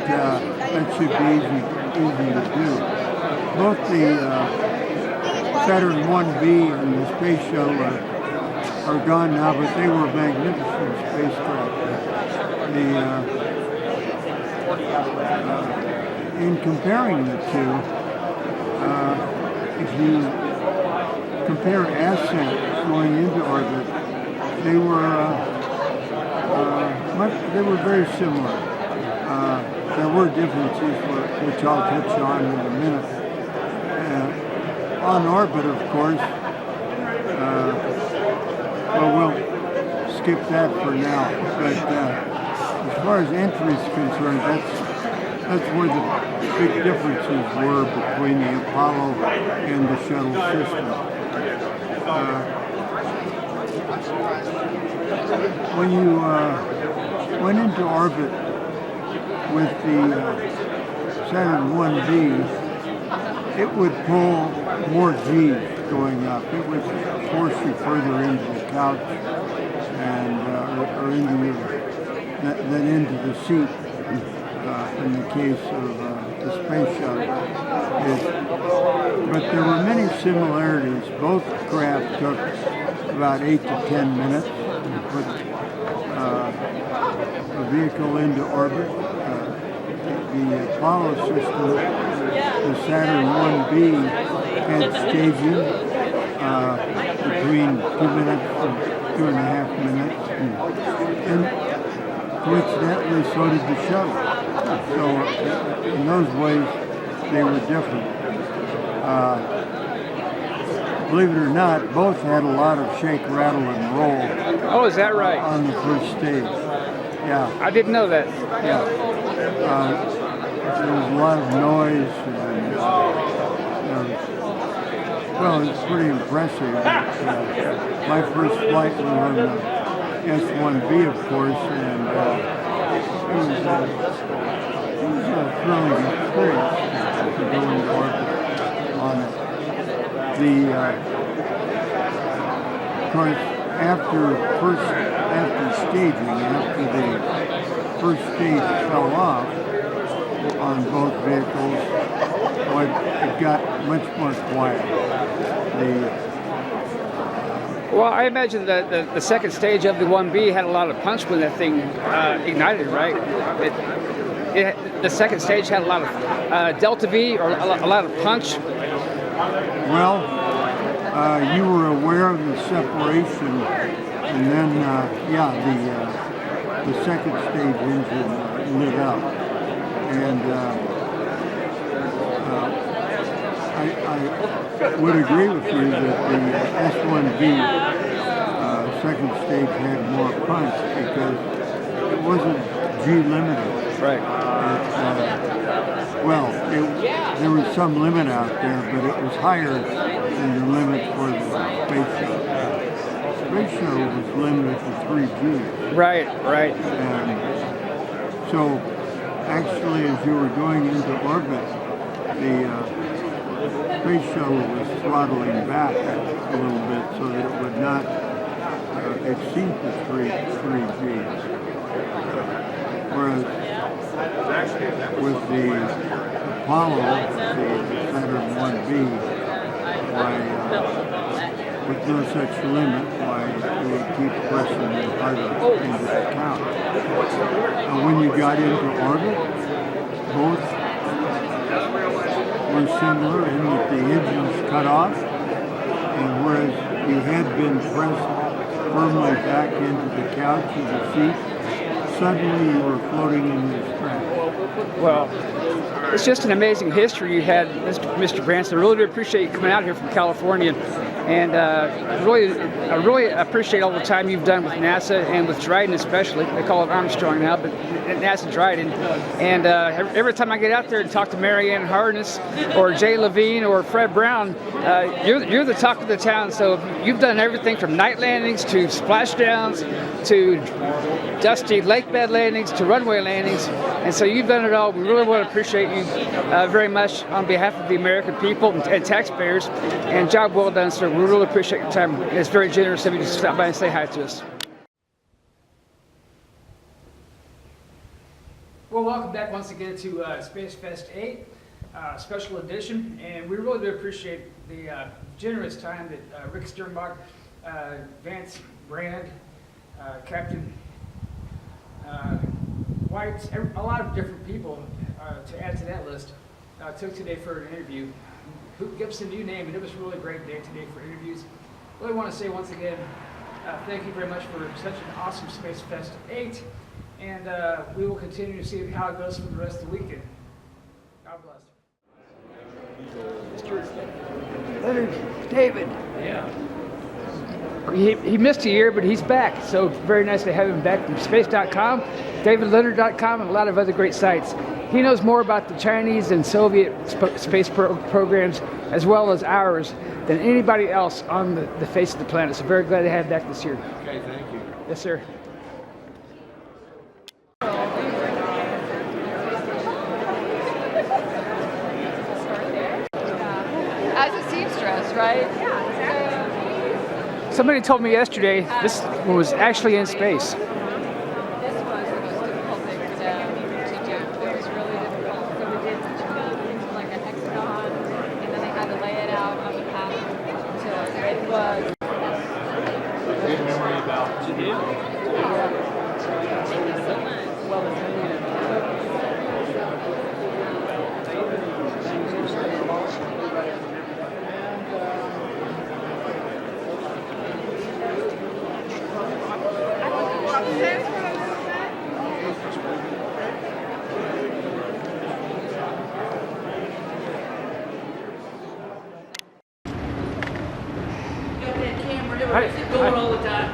Speaker 11: that should be easy to do. Both the Saturn 1B and the Space Shuttle are gone now, but they were magnificent spacecraft. In comparing the two, if you compare ascent going into orbit, they were very similar. There were differences which I'll touch on in a minute. On orbit, of course, we'll skip that for now. But as far as entry is concerned, that's where the big differences were between the Apollo and the shuttle system. When you went into orbit with the Saturn 1B, it would pull more G's going up. It would force you further into the couch and or than into the seat. In the case of the Space Shuttle. But there were many similarities. Both craft took about 8 to 10 minutes to put a vehicle into orbit. The Apollo system, the Saturn 1B, had staging between 2 minutes and 2.5 minutes. And coincidentally, so did the shuttle. So in those ways, they were different. Believe it or not, both had a lot of shake, rattle, and roll.
Speaker 10: Oh, is that right?
Speaker 11: On the first stage. Yeah.
Speaker 10: I didn't know that.
Speaker 11: Yeah. There was a lot of noise. And, well, it's pretty impressive. My first flight was on the S1B, of course, and it was a thrilling experience to go into orbit on it. Of course, after staging, after the first stage fell off on both vehicles, it got much more quiet.
Speaker 10: Well, I imagine that the second stage of the 1B had a lot of punch when that thing ignited, right? The second stage had a lot of delta V, or a lot of punch.
Speaker 11: Well, you were aware of the separation, and then, the second stage engine lit up. And I would agree with you that the S1B second stage had more punch because it wasn't G-limited.
Speaker 10: Right.
Speaker 11: There was some limit out there, but it was higher than the limit for the Space Shuttle. The Space Shuttle was limited to 3 Gs.
Speaker 10: Right.
Speaker 11: And so, actually, as you were going into orbit, the Space Shuttle was throttling back a little bit so that it would not exceed the 3 Gs. Whereas with the Apollo, the Saturn 1B, why, with no such limit, why it would keep pressing it harder into the count. When you got into orbit, both were similar in that the engines cut off, and whereas you had been pressed firmly back into the couch of the seat, suddenly you were floating in this track.
Speaker 10: Well, it's just an amazing history you had, Mr. Branson. I really do appreciate you coming out here from California, and I really appreciate all the time you've done with NASA and with Dryden especially. They call it Armstrong now, but NASA Dryden. And every time I get out there and talk to Marianne Harness or Jay Levine or Fred Brown, you're the talk of the town. So you've done everything from night landings to splashdowns to dusty lake bed landings to runway landings, and so you've done it all. We really want to appreciate you very much on behalf of the American people and taxpayers, and job well done, sir. We really appreciate your time. It's very generous of you to stop by and say hi to us. Well, welcome back once again to Spacefest 8, special edition, and we really do appreciate the generous time that Rick Sternbach, Vance Brand, Captain White, a lot of different people to add to that list took today for an interview. Gibson, new name, and it was a really great day today for interviews. Really want to say once again, thank you very much for such an awesome Space Fest 8, and we will continue to see how it goes for the rest of the weekend. God bless. Mr.
Speaker 2: Leonard David.
Speaker 10: Yeah. He missed a year, but he's back. So very nice to have him back from space.com, davidleonard.com, and a lot of other great sites. He knows more about the Chinese and Soviet space programs as well as ours than anybody else on the face of the planet. So very glad to have him back this year.
Speaker 9: Okay, thank you.
Speaker 10: Yes, sir.
Speaker 2: As a seamstress, right? Yeah,
Speaker 10: Somebody told me yesterday this one was actually in space.
Speaker 2: This was the most difficult thing for them to do. It was really difficult. So we did things like a hexagon, and then they had to lay it out on the pattern. So it was.
Speaker 7: Good memory about to do. Thank you so much. Well,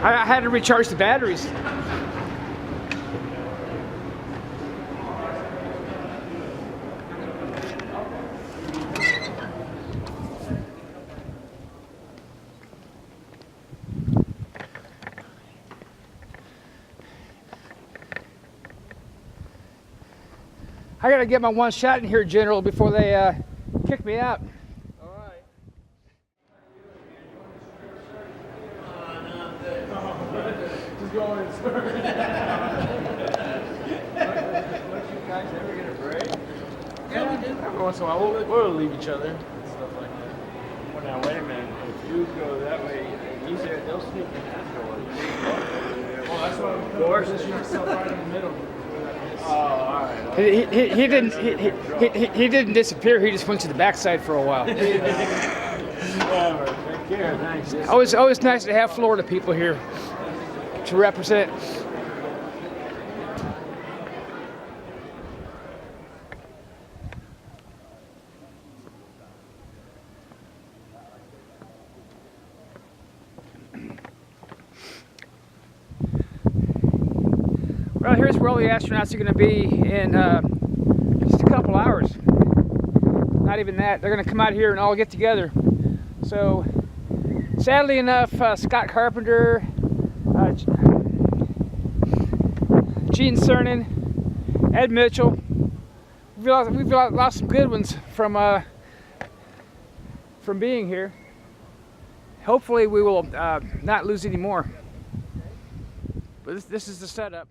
Speaker 10: I had to recharge the batteries. I gotta get my one shot in here, General, before they kick me out.
Speaker 7: every once in a while, we'll leave each other and stuff like that. Well, now, wait a minute. If you go that way, they'll sneak in afterwards. Well, that's what I'm going to position yourself right in the middle. Oh, all right.
Speaker 10: He didn't disappear. He just went to the backside for a while.
Speaker 7: Whatever. Take care. Thanks.
Speaker 10: Always nice to have Florida people here to represent. Well, here's where all the astronauts are going to be in just a couple hours. Not even that. They're going to come out here and all get together. So, sadly enough, Scott Carpenter, Gene Cernan, Ed Mitchell, we've lost some good ones from being here. Hopefully we will not lose any more. But this is the setup.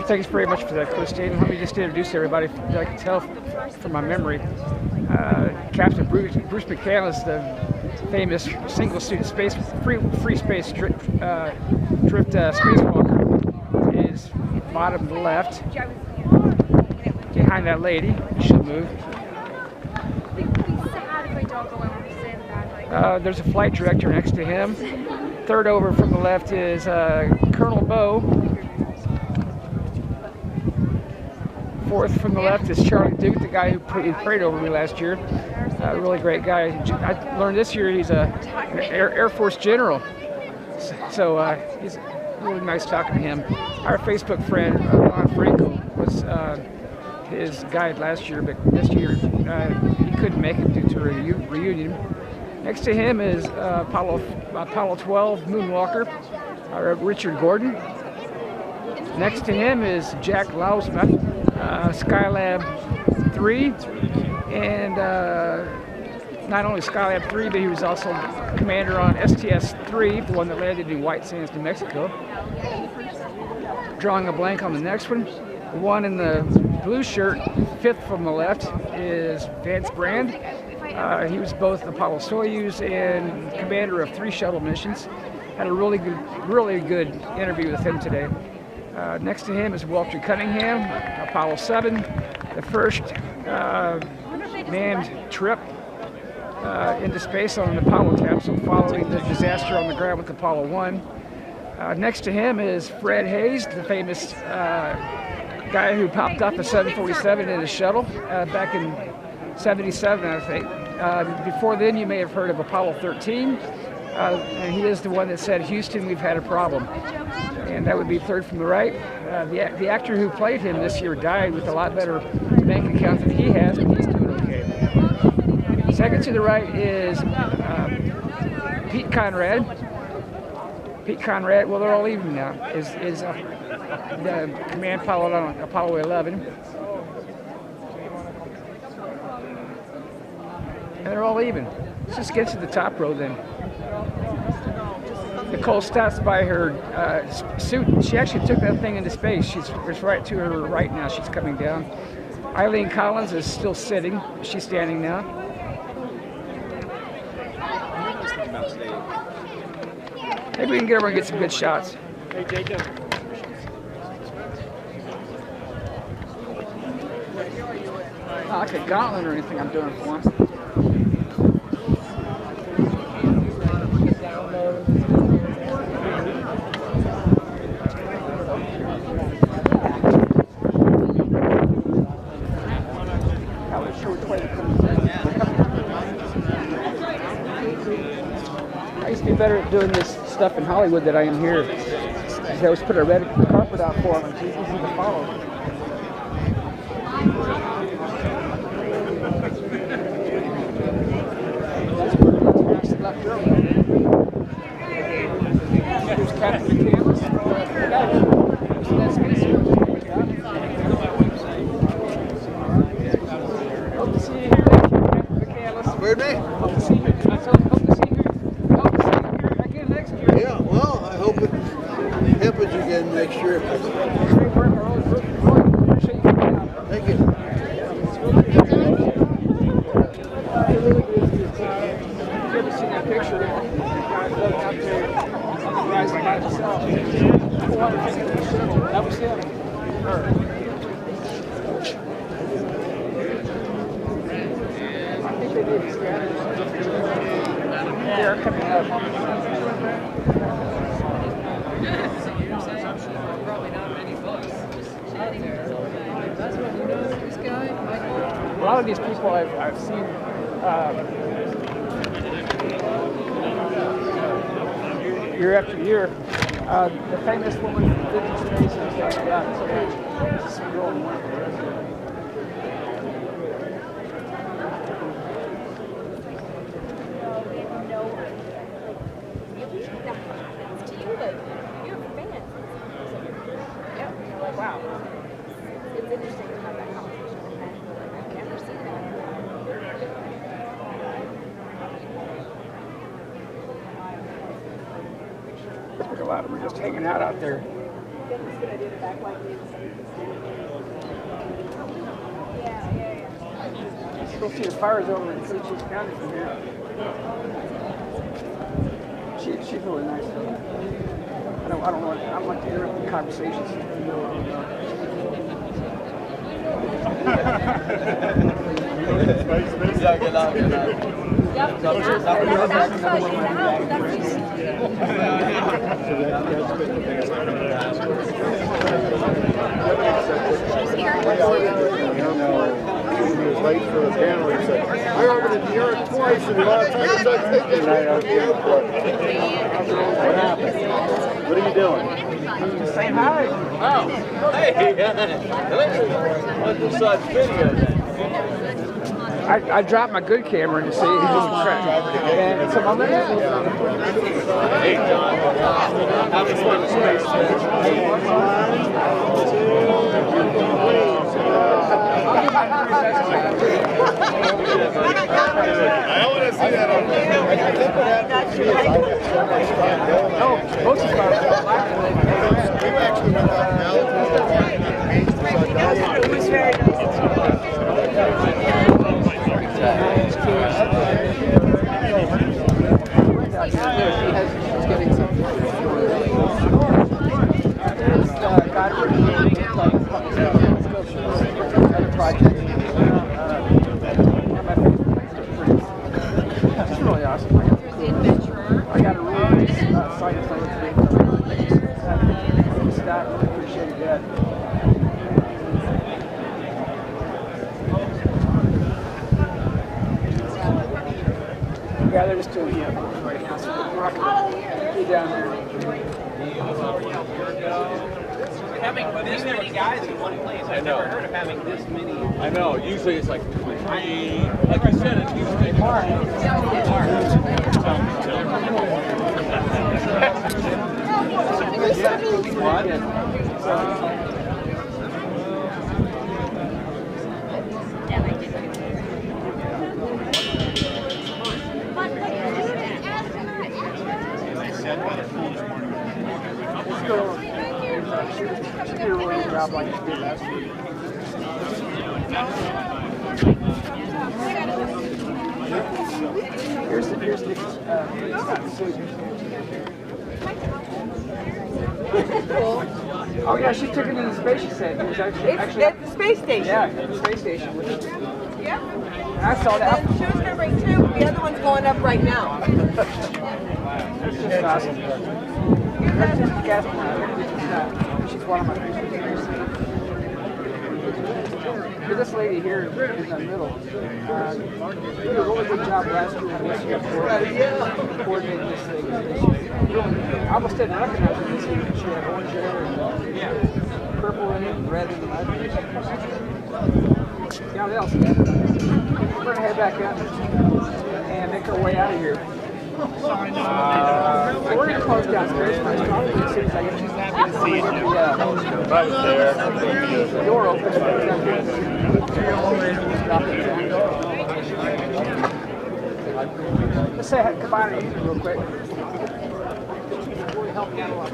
Speaker 10: Thanks very much for that, Christine. Let me just introduce everybody. I can tell from my memory, Captain Bruce McCandless, the famous single-suit free space drift spacewalker, is bottom left, behind that lady. She'll move. There's a flight director next to him. Third over from the left is Colonel Bo. Fourth from the left is Charlie Duke, the guy who prayed over me last year. A really great guy. I learned this year he's an Air Force general. So he's really nice talking to him. Our Facebook friend, Ron Franco, was his guide last year, but this year he couldn't make it due to a reunion. Next to him is Apollo 12 moonwalker, Richard Gordon. Next to him is Jack Lausma, Skylab 3, and not only Skylab 3, but he was also commander on STS 3, the one that landed in White Sands, New Mexico. Drawing a blank on the next one. The one in the blue shirt, fifth from the left, is Vance Brand. He was both Apollo Soyuz and commander of 3 shuttle missions. Had a really good interview with him today. Next to him is Walter Cunningham, Apollo 7, the first manned trip into space on an Apollo capsule following the disaster on the ground with Apollo 1. Next to him is Fred Hayes, the famous guy who popped up a 747 in a shuttle back in '77, I think. Before then, you may have heard of Apollo 13, and he is the one that said, "Houston, we've had a problem." And that would be third from the right. The actor who played him this year died with a lot better bank account than he has, but he's doing okay. Second to the right is Pete Conrad. Pete Conrad, well, they're all even now, is the command pilot on Apollo 11. And they're all even. Let's just get to the top row then. Nicole Stott's by her suit. She actually took that thing into space. It's right to her right now. She's coming down. Eileen Collins is still sitting. She's standing now. Maybe we can get over and get some good shots.
Speaker 7: Hey, Jacob.
Speaker 10: Not like a gauntlet or anything I'm doing for once. I used to be better at doing this stuff in Hollywood than I am here. They always put a red carpet out for them, and it's easy to follow. Here's Captain McCandless. Hope to see you here next year, Captain McCandless.
Speaker 11: Pardon me?
Speaker 10: Hope to see you. Hope to see you here again next year.
Speaker 11: Yeah, well, I hope it happens again next year. Thank you.
Speaker 10: Have you ever seen that picture of the guy floating out there on the horizon by himself? That was him. I think they did scatter. They're coming up.
Speaker 2: Probably not many books out there. That's what you know this guy, Michael?
Speaker 10: A lot of these people I've seen year after year. The famous woman from 50 Space and stuff like that. So there's some girl in one.
Speaker 3: Wow. It's interesting to have that conversation with men. I've never seen that.
Speaker 10: There's a lot of them just hanging out there.
Speaker 3: It's a good idea to backlight these. Yeah.
Speaker 10: Go see the fires over in Cochise County from here. She's really nice. I don't know. I don't like to interrupt the conversations.
Speaker 11: Late for the panel, he said, I already been here twice, and a lot of times I take it at the airport. What happened? What are you doing?
Speaker 10: Saying hi.
Speaker 7: Oh, hey, look at such video.
Speaker 10: I dropped my good camera to see if it was crack. And so my
Speaker 7: Hey, John. Having fun with Spacefest.
Speaker 4: I want to see that. I think what happened is
Speaker 10: most of
Speaker 4: we actually went down
Speaker 3: It was very nice.
Speaker 10: It's really awesome. I got a really nice science Stott, really appreciate that. Yeah, they're just doing right now. So we're down there.
Speaker 8: Having this many guys in one place, I've never heard of having this many.
Speaker 7: I know. Usually it's like 2 or 3. Like you said, it's usually
Speaker 10: She did a really good job like she did last week. Here's the oh yeah, she took it in the space, she said. It was actually
Speaker 3: at the space station.
Speaker 10: Yeah, at the space station.
Speaker 3: Yeah.
Speaker 10: I saw that.
Speaker 3: She was gonna bring 2. The other one's going up right now.
Speaker 10: It's just awesome. She's one of my favorites. This lady here in the middle did a really good job last year coordinating this thing. I almost didn't recognize her this year. She had orange hair and purple in it and red in the other. Yeah, what else? We're going to head back out and make our way out of here. We're going to close down Spacefest probably as soon as I get to the door open. Let's say goodbye to you real quick. Help me out a lot.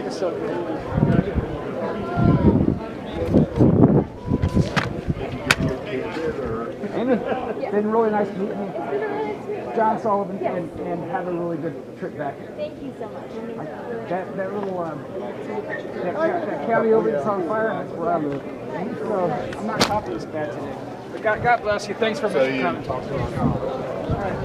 Speaker 10: It's so good. Amy, been really nice meeting you. John Sullivan, and have a really good trip back.
Speaker 3: Thank you so much.
Speaker 10: That little that county over that's on fire, that's where I live. So I'm not copying this bad today. But God bless you. Thanks for coming and talking to us. All right.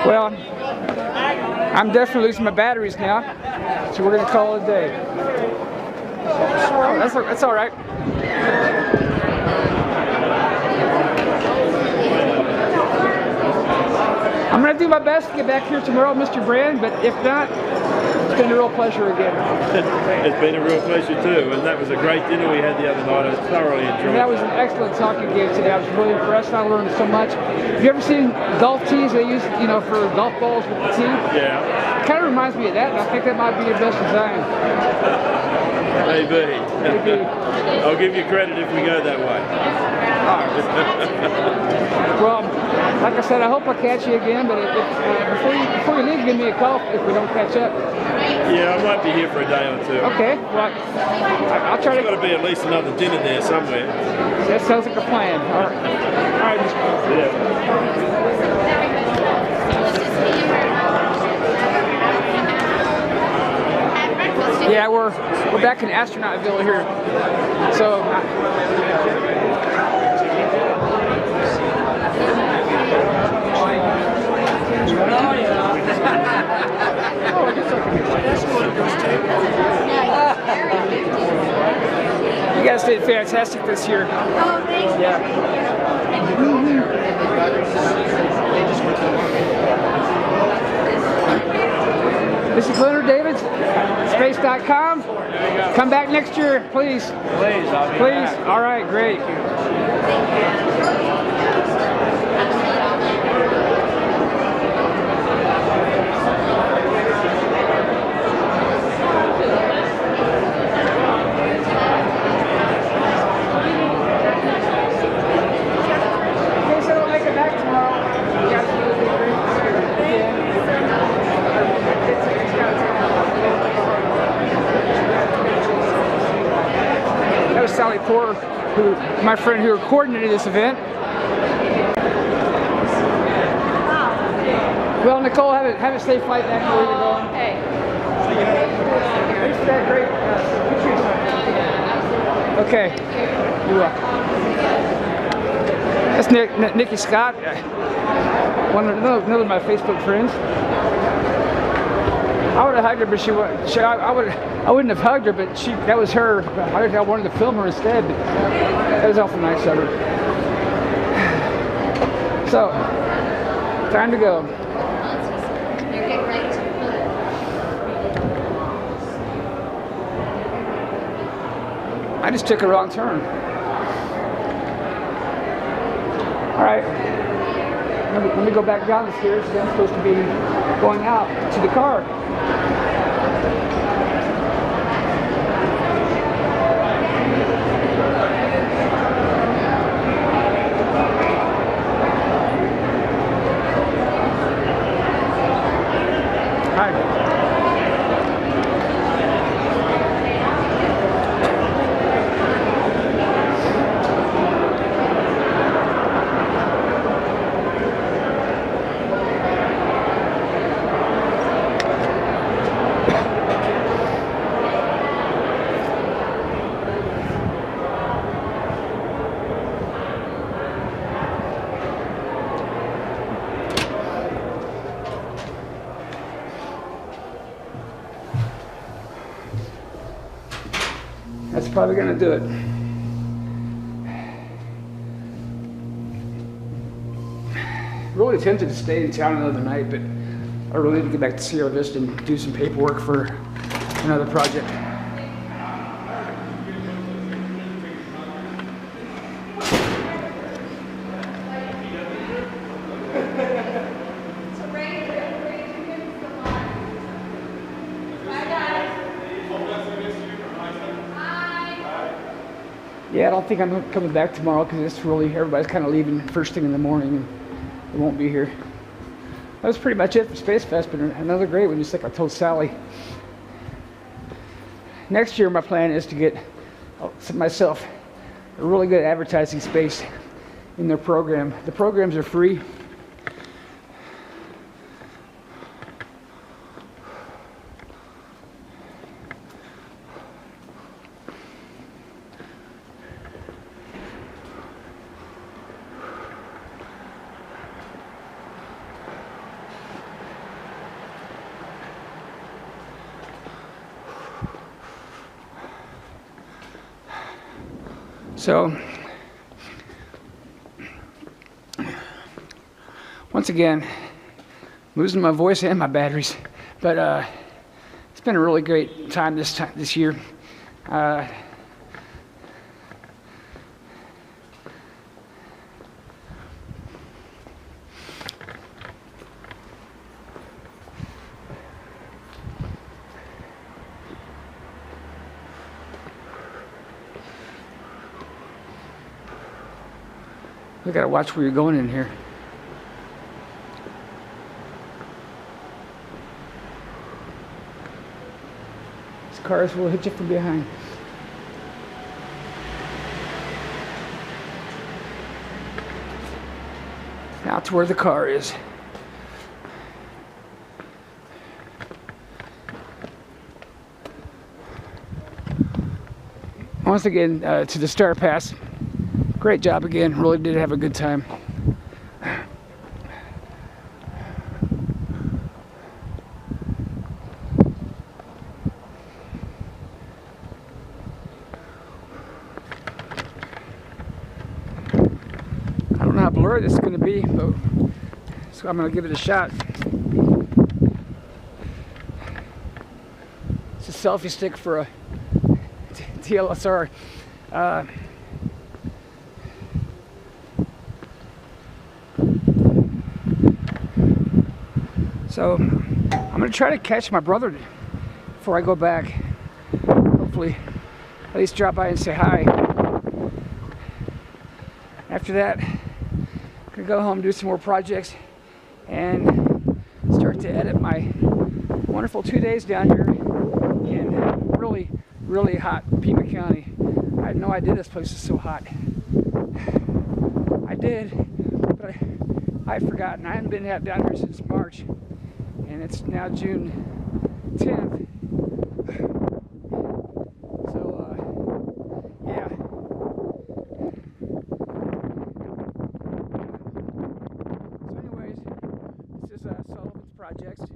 Speaker 10: Well, I'm definitely losing my batteries now, so we're going to call it a day. Oh, that's all right. I'm going to do my best to get back here tomorrow, Mr. Brand, but if not, it's been a real pleasure again.
Speaker 7: It's been a real pleasure too, and that was a great dinner we had the other night. I thoroughly enjoyed it.
Speaker 10: That was an excellent talking game today. I was really impressed. I learned so much. Have you ever seen golf tees they use, for golf balls with the tee?
Speaker 7: Yeah.
Speaker 10: It kind of reminds me of that, and I think that might be your best design.
Speaker 7: Maybe. I'll give you credit if we go that way.
Speaker 10: Well, like I said, I hope I catch you again, but before you leave, give me a call if we don't catch up.
Speaker 7: Yeah, I might be here for a day or 2.
Speaker 10: Okay, well, I'll try to...
Speaker 7: There's got to be at least another dinner there somewhere.
Speaker 10: That sounds like a plan. All right.
Speaker 7: Yeah.
Speaker 10: Yeah, we're back in Astronautville here. So you guys did fantastic this year.
Speaker 3: Oh, thanks.
Speaker 10: Yeah. spacefest.com. Come back next year, please.
Speaker 7: Please, I'll be
Speaker 10: Please.
Speaker 7: back.
Speaker 10: All right, great. In case I don't make it back tomorrow, you guys can do the great. That was Sally Poor, my friend who coordinated this event. Well, Nicole, have a safe flight back to where you're going.
Speaker 2: Hey.
Speaker 10: Thanks for that great picture. Okay. You're welcome. That's Nicole Stott, another of my Facebook friends. I would have hugged her, but I wouldn't have hugged her, but that was her. I wanted to film her instead, but that was awful nice of her. So, time to go. I just took a wrong turn. All right, let me go back down the stairs. I'm supposed to be going out to the car. Hi. That's probably going to do it. Really tempted to stay in town another night, but I really need to get back to Sierra Vista and do some paperwork for another project. Yeah, I don't think I'm coming back tomorrow because it's really, everybody's kind of leaving first thing in the morning and they won't be here. That was pretty much it for Spacefest, but another great one, just like I told Sally. Next year, my plan is to get myself a really good advertising space in their program. The programs are free. So, once again, losing my voice and my batteries, but it's been a really great time this year. You gotta watch where you're going in here. These cars will hit you from behind. Now to where the car is. Once again, to the Star Pass. Great job again, really did have a good time. I don't know how blurry this is going to be, but so I'm going to give it a shot. It's just selfie stick for a TLSR. So I'm gonna try to catch my brother before I go back. Hopefully, at least drop by and say hi. After that, I'm gonna go home, do some more projects, and start to edit my wonderful 2 days down here in really, really hot Pima County. I had no idea this place was so hot. I did, but I'd forgotten. I hadn't been down here since March, and it's now June 10th. Yeah. So anyways, this is Sullivan's Projects.